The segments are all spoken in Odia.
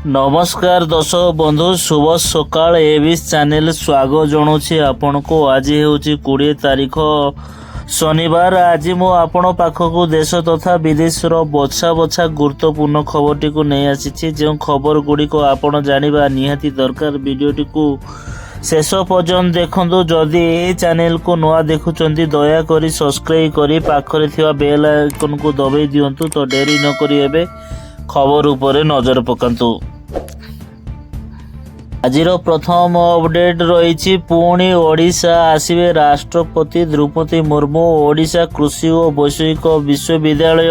नमस्कार दर्शक बंधु शुभ सकाळ एबिस चैनल स्वागत जनाऊँगी आपण को। आज हूँ 20 तारीख शनिवार। आज मु आपण पाखक देश तथा विदेशर बछा बछा गुरुत्वपूर्ण खबरटी को नहीं आसी। जो खबर गुड़िक आपण जानिबा निहाती दरकार। वीडियोटी को शेष पर्यंत देखंतु। जदि यह चैनल को नुआ देखुचंती दयाकोरी सब्सक्राइब करी पाखरे थिबा बेल आइकन को दबाई दियंतु। तो डेरी न करी एबे खबर उपरे नजर पकांतु। आजिर प्रथम अपडेट रही पुणी ओडिशा आसिबे राष्ट्रपति द्रौपदी मुर्मू। ओडिशा कृषि और वैषयिक विश्वविद्यालय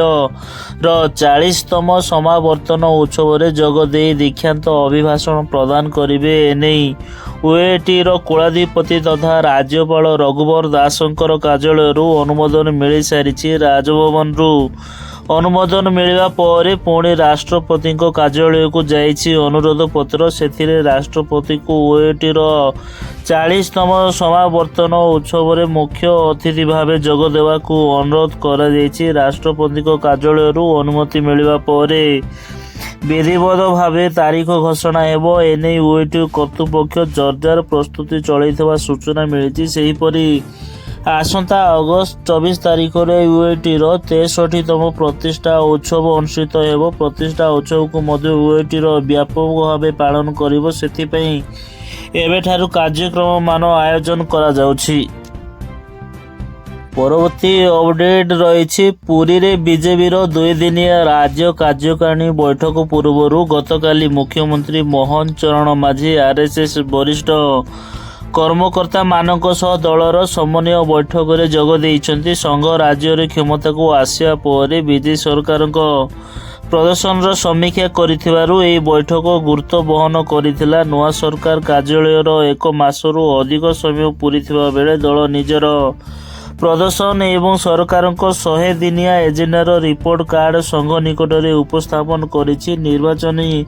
रो 40तम समावर्तन उत्सव रे जोग दे दीक्षांत अभिभाषण प्रदान करिवे। एने यूएटी रो कुलाधिपति तथा राज्यपाल रघुवर दासंकर कार्यालय अनुमोदन मिल सारी। राजभवन अनुमोदन मिलवा पर पुणी राष्ट्रपति कार्यालय को जाइछि अनुरोध पत्र। से राष्ट्रपति को यूएटी रो 40तम समावर्तन उत्सव रे मुख्य अतिथि भाव जोग देवा को अनुरोध करा जाइछि। राष्ट्रपति कार्यालय अनुमति मिलवा पर विधिवत भाव तारीख घोषणा हेबो। एने यूएटी कर्तृपक्ष जोरदार प्रस्तुति चलैथवा सूचना मिली। सेहीपरि आसंता अगस्त 24 तारीख रे यूएटी रो 63तम प्रतिष्ठा उत्सव अनुष्ठित हेबो। प्रतिष्ठा उत्सव को मध्य यूएटी रो व्यापक भाव पालन करिवो। सेथिपई एबेठारु कार्यक्रम मान आयोजन करा जाउछि। परवर्ती अपडेट रही पुरी रे बीजेपी रो 2 दिनिया राज्य कार्यकारिणी बैठक पूर्व गतकाली मुख्यमंत्री मोहन चरण माझी आरएसएस वरिष्ठ कर्मकर्ता मानक सह दलर समन्वय बैठक रे जोग देइछन्ति। संघ राज्य रे क्षमता को आसिया पर विजय सरकार प्रदर्शन रो समीक्षा करिथिबारु एई बैठक गुरुत्व बहन करिथिला। नुआ सरकार कार्यालय रो 1 मासरु अधिक समय पूरीथिबा बेले दल निजर प्रदर्शन एवं सरकार 100 दिनिया एजेंडार रिपोर्ट कार्ड संघ निकट में उपस्थापन करिछि। निर्वाचनी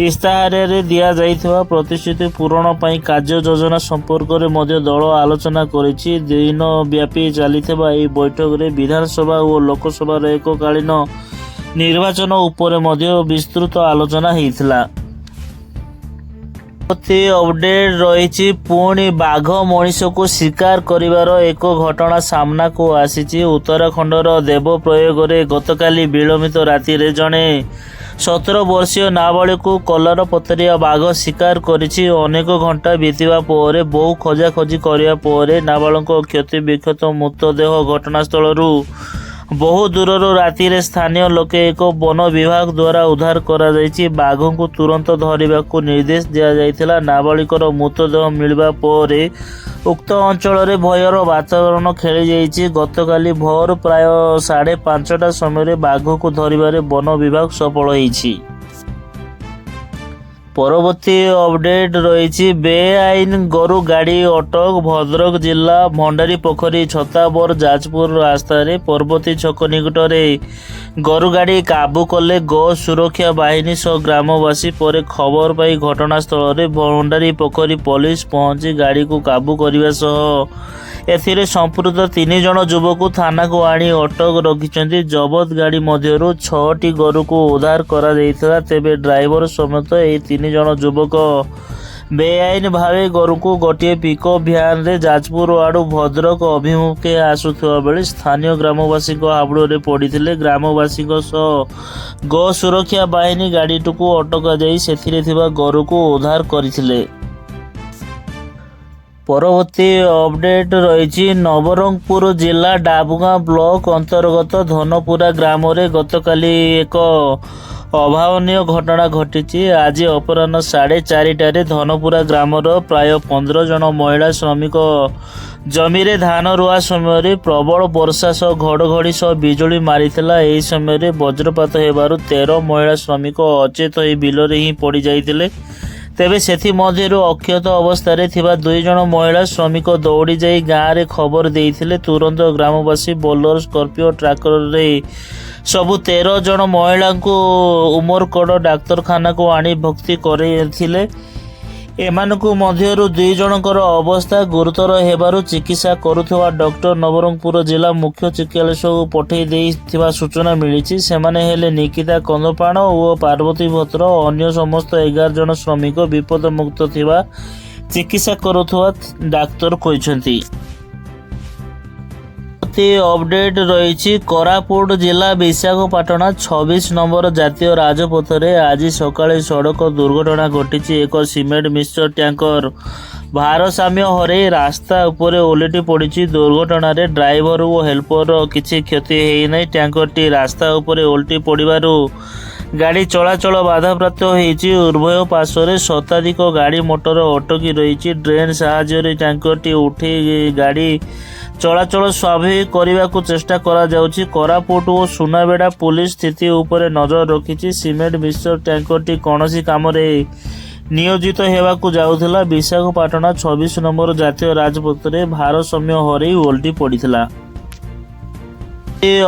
इस्ताहार रे दिया जाइथिबा प्रतिश्रुति पूरण पई कार्य योजना संपर्क रे मध्य दल आलोचना करिछि। दिन व्यापी चलिथिबा एई बैठक रे विधानसभा और लोकसभा रे एककालीन निर्वाचन उपरे मध्य विस्तृत आलोचना हेइथिला। अपडेट रही पुणी बाघ मनीष को शिकार करिवार एक घटना सामना को आसी। उत्तराखंडर देवप्रयाग रे गतकाली विलंबित राति रे जणे 17 वर्षीय नाबालिग को कलर पतरिया बाघ शिकार करिछि। अनेक घंटा बीतवा पर बहु खोजाखोजी करिया पर नाबालिग क्षति विक्षत मृतदेह घटनास्थल बहु दूर राति रे स्थानीय लोके एक वन विभाग द्वारा उद्धार करा जाइछि। बाघ को तुरंत धरिबा को निर्देश दिया जाइथिला। नाबालिकर मृतदेह मिलवा पर उक्त अंचल रे भयर वातावरण खेली जाइछि। गतकाली भोर प्राय 5:30 समय बाघ को धरिबारे वन विभाग सफल होइछि। परवर्ती अपडेट रही बेआईन गोरु गाड़ी अटक। भद्रक जिला भंडारी पोखरी छताबर जाजपुर रास्ता रे पर्वती छक निकट में गोरु गाड़ी काबू कले गो सुरक्षा बाहिनी सह ग्रामवासी। पर खबर पाई घटनास्थल रे भंडारी पोखरी पुलिस पहुंची गाड़ी को काबू करने सह एथिरे संपुक्त 3 जन युवक थाना को आनी अटक रखिछन्ति। जबत गाड़ी मध्यरु 6टी गोरु को उद्धार करा जाइथिला। तेबे ड्राइवर समेत ए 3 जन युवक बेआईन भावे गोरु को गोटे पिकअप भ्यान रे जाजपुर आड़ू भद्रक अभिमुखे आसुथिबा बेले स्थानीय ग्रामवासी हाबुड़ रे पड़िथिले। ग्रामवासी सह गो सुरक्षा बाहिनी गाड़ी को अटका जाई सेथिरे थिबा गोरु को उद्धार करथिले। परवर्ती अपडेट रही नवरंगपुर जिला डाबुगां ब्लॉक अंतर्गत धनपुरा ग्राम रे गतकाली एक अभावनीय घटना घटी। आज अपराह्न 4:30 धनपुरा ग्रामर प्राय 15 जन महिला श्रमिक जमी रे धान रुआ समय प्रबल वर्षा सह घड़घड़ी सह बिजुली मारिथिला। एही समय वज्रपात हेबारु 13 महिला श्रमिक अचेत होई बिल रे ही पड़ी जाइथिले। तेबे सेथि मध्यरु अक्षत अवस्था रे थिबा 2 जन महिला श्रमिक दौड़ी जाई गाँ रे खबर देइथिले। तुरंत ग्रामवासी बोलर स्कॉर्पियो ट्रैक्टर रे सबु 13 जन महिला को उमरकोट डाक्तरखाना को आनी भर्ती करथिले। ଏମାନଙ୍କୁ ମଧ୍ୟରୁ 2 ଜଣଙ୍କର ଅବସ୍ଥା ଗୁରୁତର ହେବାରୁ ଚିକିତ୍ସା କରୁଥିବା ଡକ୍ଟର ନବରଙ୍ଗପୁର ଜିଲ୍ଲା ମୁଖ୍ୟ ଚିକିତ୍ସାଳୟକୁ ପଠାଇ ଦେଇଥିବା ସୂଚନା ମିଳିଛି। ସେମାନେ ହେଲେ ନିକିତା କନ୍ଦପାଣ ଓ ପାର୍ବତୀ ଭତ୍ର। ଅନ୍ୟ ସମସ୍ତ 11 ଜଣ ଶ୍ରମିକ ବିପଦମୁକ୍ତ ଥିବା ଚିକିତ୍ସା କରୁଥିବା ଡାକ୍ତର କହିଛନ୍ତି। ଅପଡେଟ୍ ରହିଛି। କୋରାପୁଟ ଜିଲ୍ଲା ବିଶାଖାପାଟଣା 26 ନମ୍ବର ଜାତୀୟ ରାଜପଥରେ ଆଜି ସକାଳେ ସଡ଼କ ଦୁର୍ଘଟଣା ଘଟିଛି। ଏକ ସିମେଣ୍ଟ ମିକ୍ସଚର ଟ୍ୟାଙ୍କର ଭାରସାମ୍ୟ ହରାଇ ରାସ୍ତା ଉପରେ ଓଲଟି ପଡ଼ିଛି। ଦୁର୍ଘଟଣାରେ ଡ୍ରାଇଭର ଓ ହେଲ୍ପରର କିଛି କ୍ଷତି ହୋଇନାହିଁ। ଟ୍ୟାଙ୍କରଟି ରାସ୍ତା ଉପରେ ଓଲଟି ପଡ଼ିବାରୁ ଗାଡ଼ି ଚଳାଚଳ ବାଧାପ୍ରାପ୍ତ ହୋଇଛି। ଉଭୟ ପାର୍ଶ୍ୱରେ ଶତାଧିକ ଗାଡ଼ି ମୋଟର ଅଟକି ରହିଛି। ଡ୍ରେନ୍ ସାହାଯ୍ୟରେ ଟ୍ୟାଙ୍କରଟି ଉଠାଇ ଗାଡ଼ି ଚଳାଚଳ ସ୍ୱାଭାବିକ କରିବାକୁ ଚେଷ୍ଟା କରାଯାଉଛି। କୋରାପୁଟ ଓ ସୁନାବେଡ଼ା ପୁଲିସ ସ୍ଥିତି ଉପରେ ନଜର ରଖିଛି। ସିମେଣ୍ଟ ମିକ୍ସଚର ଟ୍ୟାଙ୍କରଟି କୌଣସି କାମରେ ନିୟୋଜିତ ହେବାକୁ ଯାଉଥିଲା। ବିଶାଖାପାଟଣା 26 ନମ୍ବର ଜାତୀୟ ରାଜପଥରେ ଭାରସାମ୍ୟ ହରାଇ ଓଲଟି ପଡ଼ିଥିଲା।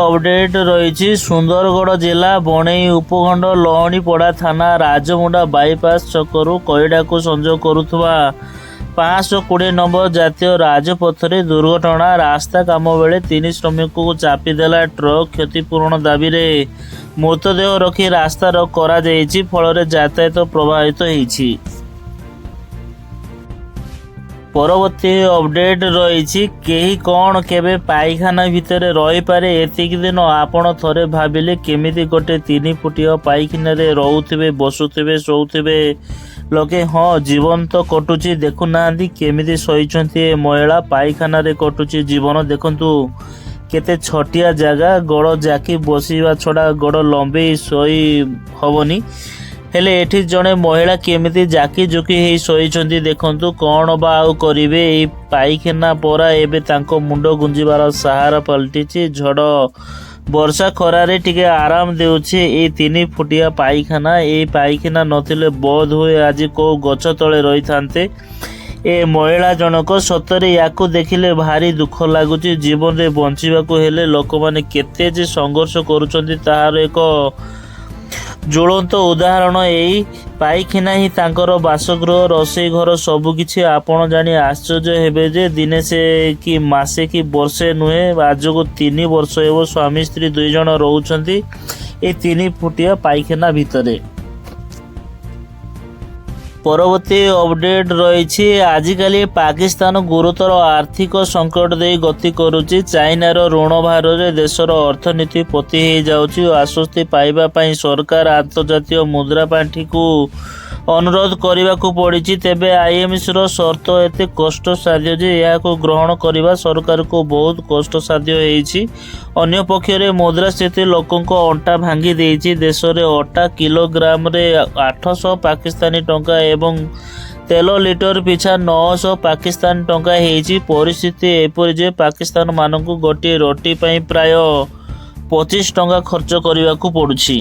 ଅପଡେଟ୍ ରହିଛି। ସୁନ୍ଦରଗଡ଼ ଜିଲ୍ଲା ବଣେଇ ଉପଖଣ୍ଡ ଲହଣୀପଡ଼ା ଥାନା ରାଜମୁଣ୍ଡା ବାଇପାସ ଛକରୁ କଇଡ଼ାକୁ ସଂଯୋଗ କରୁଥିବା 520 ନମ୍ବର ଜାତୀୟ ରାଜପଥରେ ଦୁର୍ଘଟଣା। ରାସ୍ତା କାମ ବେଳେ 3 ଶ୍ରମିକଙ୍କୁ ଚାପିଦେଲା ଟ୍ରକ୍। କ୍ଷତିପୂରଣ ଦାବିରେ ମୃତଦେହ ରଖି ରାସ୍ତା ରୋକ କରାଯାଇଛି। ଫଳରେ ଯାତାୟାତ ପ୍ରଭାବିତ ହୋଇଛି। ପରବର୍ତ୍ତୀ ଅପଡେଟ୍ ରହିଛି। କେହି କ'ଣ କେବେ ପାଇଖାନା ଭିତରେ ରହିପାରେ? ଏତିକି ଦିନ ଆପଣ ଥରେ ଭାବିଲେ କେମିତି ଗୋଟେ 3 ଫୁଟିଆ ପାଇଖାନାରେ ରହୁଥିବେ, ବସୁଥିବେ, ଶୋଉଥିବେ ଲୋକେ। ହଁ, ଜୀବନ ତ କଟୁଛି। ଦେଖୁନାହାନ୍ତି କେମିତି ଶୋଇଛନ୍ତି ଏ ମହିଳା। ପାଇଖାନାରେ କଟୁଛି ଜୀବନ। ଦେଖନ୍ତୁ କେତେ ଛୋଟିଆ ଜାଗା। ଗୋଡ଼ ଜାକି ବସିବା ଛଡ଼ା ଗୋଡ଼ ଲମ୍ବେଇ ଶୋଇ ହେବନି। ହେଲେ ଏଠି ଜଣେ ମହିଳା କେମିତି ଜାକି ଜୁକି ହେଇ ଶୋଇଛନ୍ତି ଦେଖନ୍ତୁ। କ'ଣ ବା ଆଉ କରିବେ? ଏଇ ପାଇଖାନା ପରା ଏବେ ତାଙ୍କ ମୁଣ୍ଡ ଗୁଞ୍ଜିବାର ସାହାରା ପାଲଟିଛି। ଝଡ଼ ବର୍ଷା ଖରାରେ ଟିକେ ଆରାମ ଦେଉଛି ଏଇ 3 ଫୁଟିଆ ପାଇଖାନା। ଏଇ ପାଇଖାନା ନଥିଲେ ବୋଧ ହୁଏ ଆଜି କେଉଁ ଗଛ ତଳେ ରହିଥାନ୍ତେ ଏ ମହିଳା ଜଣକ। ସତରେ ୟାକୁ ଦେଖିଲେ ଭାରି ଦୁଃଖ ଲାଗୁଛି। ଜୀବନରେ ବଞ୍ଚିବାକୁ ହେଲେ ଲୋକମାନେ କେତେ ଯେ ସଂଘର୍ଷ କରୁଛନ୍ତି ତାହାର ଏକ ଜ୍ୱଳନ୍ତ ଉଦାହରଣ ଏଇ ପାଇଖାନା ହିଁ ତାଙ୍କର ବାସଗୃହ, ରୋଷେଇ ଘର, ସବୁକିଛି। ଆପଣ ଜାଣି ଆଶ୍ଚର୍ଯ୍ୟ ହେବେ ଯେ ଦିନେ ସେ କି ମାସେ କି ବର୍ଷେ ନୁହେଁ, ଆଜକୁ 3 ବର୍ଷ ହେବ ସ୍ୱାମୀ ସ୍ତ୍ରୀ 2 ଜଣ ରହୁଛନ୍ତି ଏଇ 3 ଫୁଟିଆ ପାଇଖାନା ଭିତରେ। ପରବର୍ତ୍ତୀ ଅପଡେଟ୍ ରହିଛି। ଆଜିକାଲି ପାକିସ୍ତାନ ଗୁରୁତର ଆର୍ଥିକ ସଙ୍କଟ ଦେଇ ଗତି କରୁଛି। ଚାଇନାର ଋଣ ଭାରରେ ଦେଶର ଅର୍ଥନୀତି ପୋତି ହୋଇଯାଉଛି ଓ ଆଶ୍ୱସ୍ତି ପାଇବା ପାଇଁ ସରକାର ଆନ୍ତର୍ଜାତୀୟ ମୁଦ୍ରା ପାଣ୍ଠିକୁ ଅନୁରୋଧ କରିବାକୁ ପଡ଼ିଛି। ତେବେ IMFର ସର୍ତ୍ତ ଏତେ କଷ୍ଟସାଧ୍ୟ ଯେ ଏହାକୁ ଗ୍ରହଣ କରିବା ସରକାରକୁ ବହୁତ କଷ୍ଟସାଧ୍ୟ ହୋଇଛି। ଅନ୍ୟପକ୍ଷରେ ମୁଦ୍ରାସ୍ଫୀତି ଲୋକଙ୍କ ଅଣ୍ଟା ଭାଙ୍ଗି ଦେଇଛି। ଦେଶରେ ଅଟା କିଲୋଗ୍ରାମରେ 800 ପାକିସ୍ତାନୀ ଟଙ୍କା ଏବଂ ତେଲ ଲିଟର ପିଛା 900 ପାକିସ୍ତାନୀ ଟଙ୍କା ହୋଇଛି। ପରିସ୍ଥିତି ଏପରି ଯେ ପାକିସ୍ତାନମାନଙ୍କୁ ଗୋଟିଏ ରୋଟି ପାଇଁ ପ୍ରାୟ 25 ଟଙ୍କା ଖର୍ଚ୍ଚ କରିବାକୁ ପଡ଼ୁଛି।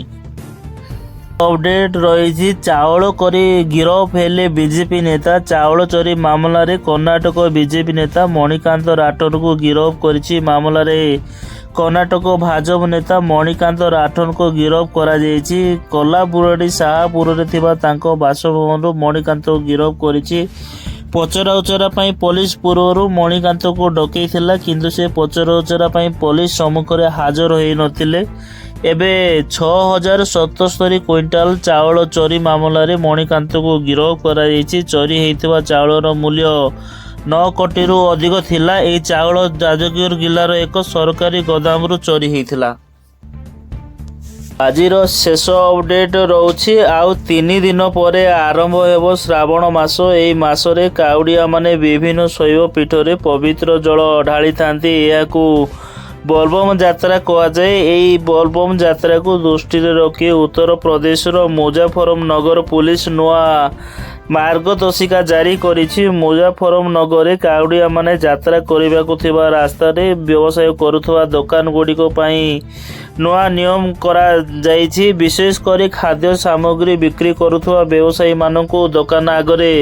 ଅପଡେଟ୍ ରହିଛି। ଚାଉଳ କରି ଗିରଫ ହେଲେ ବିଜେପି ନେତା। ଚାଉଳ ଚୋରି ମାମଲାରେ କର୍ଣ୍ଣାଟକ ବିଜେପି ନେତା ମଣିକାନ୍ତ ରାଠୋରଙ୍କୁ ଗିରଫ କରିଛି। ମାମଲାରେ କର୍ଣ୍ଣାଟକ ଭାଜପ ନେତା ମଣିକାନ୍ତ ରାଠୋରଙ୍କୁ ଗିରଫ କରାଯାଇଛି। କୋଲ୍ହାପୁରଟି ଶାହାପୁରରେ ଥିବା ତାଙ୍କ ବାସଭବନରୁ ମଣିକାନ୍ତଙ୍କୁ ଗିରଫ କରିଛି। ପଚରାଉଚରା ପାଇଁ ପୋଲିସ ପୂର୍ବରୁ ମଣିକାନ୍ତଙ୍କୁ ଡକେଇଥିଲା, କିନ୍ତୁ ସେ ପଚରାଉଚରା ପାଇଁ ପୋଲିସ ସମ୍ମୁଖରେ ହାଜର ହୋଇନଥିଲେ। ଏବେ 6077 କ୍ୱିଣ୍ଟାଲ ଚାଉଳ ଚୋରି ମାମଲାରେ ମଣିକାନ୍ତଙ୍କୁ ଗିରଫ କରାଯାଇଛି। ଚୋରି ହୋଇଥିବା ଚାଉଳର ମୂଲ୍ୟ 9 କୋଟିରୁ ଅଧିକ ଥିଲା। ଏହି ଚାଉଳ ଯାଜଗିର ଜିଲ୍ଲାର ଏକ ସରକାରୀ ଗୋଦାମରୁ ଚୋରି ହୋଇଥିଲା। ଆଜିର ଶେଷ ଅପଡେଟ୍ ରହୁଛି। ଆଉ 3 ଦିନ ପରେ ଆରମ୍ଭ ହେବ ଶ୍ରାବଣ ମାସ। ଏହି ମାସରେ କାଉଡ଼ିଆମାନେ ବିଭିନ୍ନ ଶୈବ ପୀଠରେ ପବିତ୍ର ଜଳ ଢାଳିଥାନ୍ତି। ଏହାକୁ ବୋଲବମ୍ ଯାତ୍ରା କୁହାଯାଏ। ଏହି ବୋଲବମ୍ ଯାତ୍ରାକୁ ଦୃଷ୍ଟିରେ ରଖି ଉତ୍ତରପ୍ରଦେଶର ମୁଜାଫରନଗର ପୁଲିସ ନୂଆ ମାର୍ଗଦର୍ଶିକା ଜାରି କରିଛି। ମୁଜାଫରନଗରରେ କାଉଡ଼ିଆମାନେ ଯାତ୍ରା କରିବାକୁ ଥିବା ରାସ୍ତାରେ ବ୍ୟବସାୟ କରୁଥିବା ଦୋକାନଗୁଡ଼ିକ ପାଇଁ ନୂଆ ନିୟମ କରାଯାଇଛି। ବିଶେଷ କରି ଖାଦ୍ୟ ସାମଗ୍ରୀ ବିକ୍ରି କରୁଥିବା ବ୍ୟବସାୟୀମାନଙ୍କୁ ଦୋକାନ ଆଗରେ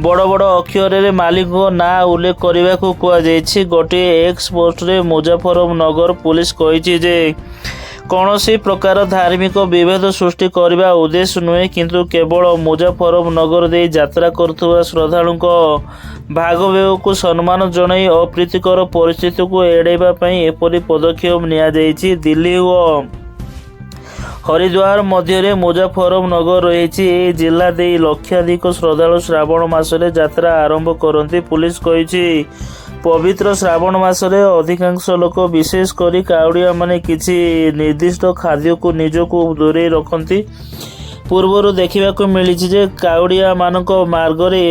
ବଡ଼ ବଡ଼ ଅକ୍ଷରରେ ମାଲିକଙ୍କ ନାଁ ଉଲ୍ଲେଖ କରିବାକୁ କୁହାଯାଇଛି। ଗୋଟିଏ ଏକ୍ସ ପୋଷ୍ଟରେ ମୁଜାଫରନଗର ପୁଲିସ କହିଛି ଯେ କୌଣସି ପ୍ରକାର ଧାର୍ମିକ ବିଭେଦ ସୃଷ୍ଟି କରିବା ଉଦ୍ଦେଶ୍ୟ ନୁହେଁ, କିନ୍ତୁ କେବଳ ମୁଜାଫରନଗର ଦେଇ ଯାତ୍ରା କରୁଥିବା ଶ୍ରଦ୍ଧାଳୁଙ୍କ ଭାଗବ୍ୟୟକୁ ସମ୍ମାନ ଜଣାଇ ଅପ୍ରୀତିକର ପରିସ୍ଥିତିକୁ ଏଡ଼ାଇବା ପାଇଁ ଏପରି ପଦକ୍ଷେପ ନିଆଯାଇଛି। ଦିଲ୍ଲୀ ଓ ହରିଦ୍ୱାର ମଧ୍ୟରେ ମୁଜାଫରନଗର ରହିଛି। ଏହି ଜିଲ୍ଲା ଦେଇ ଲକ୍ଷାଧିକ ଶ୍ରଦ୍ଧାଳୁ ଶ୍ରାବଣ ମାସରେ ଯାତ୍ରା ଆରମ୍ଭ କରନ୍ତି। ପୁଲିସ କହିଛି, ପବିତ୍ର ଶ୍ରାବଣ ମାସରେ ଅଧିକାଂଶ ଲୋକ, ବିଶେଷ କରି କାଉଡ଼ିଆମାନେ, କିଛି ନିର୍ଦ୍ଦିଷ୍ଟ ଖାଦ୍ୟକୁ ନିଜକୁ ଦୂରେଇ ରଖନ୍ତି। ପୂର୍ବରୁ ଦେଖିବାକୁ ମିଳିଛି ଯେ କାଉଡ଼ିଆମାନଙ୍କ ମାର୍ଗରେ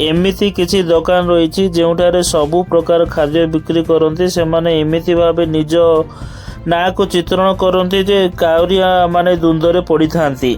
ଏମିତି କିଛି ଦୋକାନ ରହିଛି ଯେଉଁଠାରେ ସବୁ ପ୍ରକାର ଖାଦ୍ୟ ବିକ୍ରି କରନ୍ତି। ସେମାନେ ଏମିତି ଭାବେ ନିଜ ନାଁକୁ ଚିତ୍ରଣ କରନ୍ତି ଯେ କାଉଡ଼ିଆମାନେ ଦ୍ୱନ୍ଦ୍ୱରେ ପଡ଼ିଥାନ୍ତି।